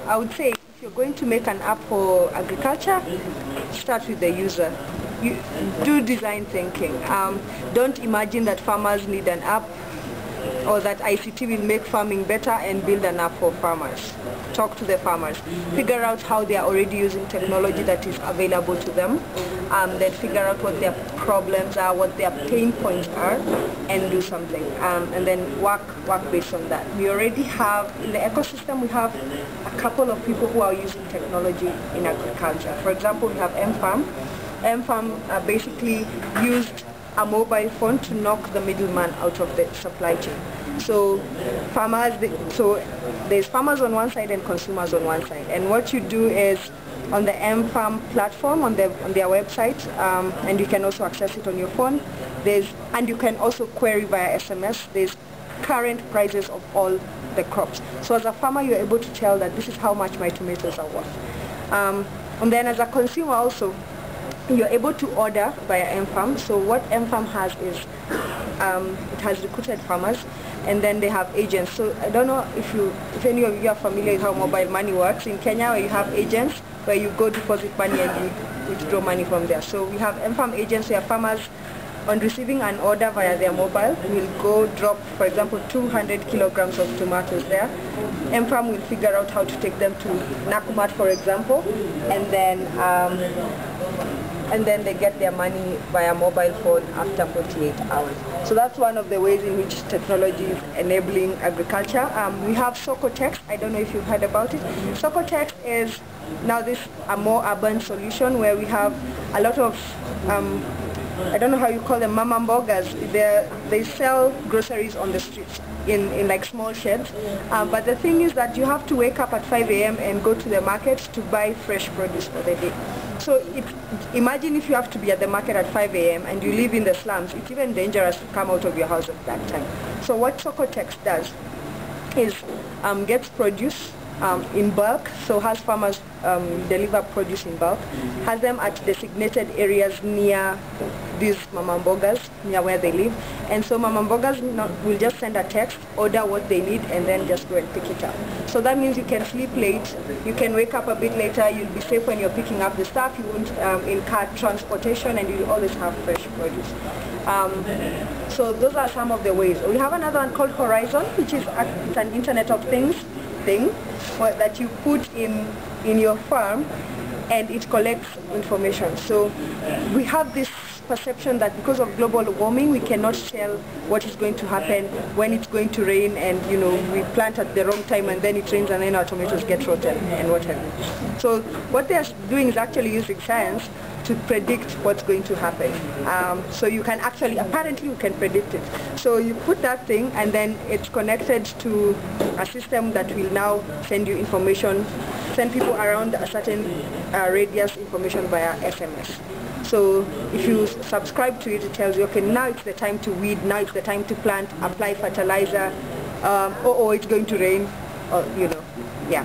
I would say if you're going to make an app for agriculture, start with the user. You do design thinking. Don't imagine that farmers need an app or that ICT will make farming better and build an app for farmers. Talk to the farmers. Figure out how they are already using technology that is available to them. Then figure out what their problems are, what their pain points are, and do something. And then work based on that. We already have, in the ecosystem, we have a couple of people who are using technology in agriculture. For example, we have M-Farm. M-Farm basically used a mobile phone to knock the middleman out of the supply chain. So there's farmers on one side and consumers on one side. And what you do is on the M-Farm platform, on their website, and you can also access it on your phone. And you can also query via SMS. There's current prices of all the crops. So as a farmer, you're able to tell that this is how much my tomatoes are worth. And then as a consumer also, you're able to order via M-Farm. So what M-Farm has is it has recruited farmers, and then they have agents. So I don't know if any of you are familiar with how mobile money works. In Kenya, where you have agents where you go deposit money and you withdraw money from there. So we have M-Farm agents where farmers, on receiving an order via their mobile, will go drop, for example, 200 kilograms of tomatoes there. M-Farm will figure out how to take them to Nakumatt, for example, and then they get their money via mobile phone after 48 hours. So that's one of the ways in which technology is enabling agriculture. We have Socotext. I don't know if you've heard about it. Socotext is now a more urban solution where we have a lot of I don't know how you call them, mama mbogas. They sell groceries on the streets in like small sheds. But the thing is that you have to wake up at 5 a.m. and go to the market to buy fresh produce for the day. So imagine if you have to be at the market at 5 a.m. and you live in the slums. It's even dangerous to come out of your house at that time. So what Socotext does is gets produce in bulk, so has farmers deliver produce in bulk, has them at designated areas near these mama mbogas, near where they live, and so mama mbogas will just send a text, order what they need, and then just go and pick it up. So that means you can sleep late, you can wake up a bit later, you'll be safe when you're picking up the stuff, you won't incur transportation, and you'll always have fresh produce. So those are some of the ways. We have another one called Horizon, which is an Internet of Things thing that you put in your farm, and it collects information. So we have this perception that because of global warming, we cannot tell what is going to happen, when it's going to rain, and we plant at the wrong time and then it rains and then our tomatoes get rotten and whatever. So what they're doing is actually using science to predict what's going to happen. So you can actually, apparently you can predict it. So you put that thing and then it's connected to a system that will now send you information, send people around a certain radius information via SMS. So if you subscribe to it, it tells you, okay, now it's the time to weed, now it's the time to plant, apply fertilizer, it's going to rain, or, yeah.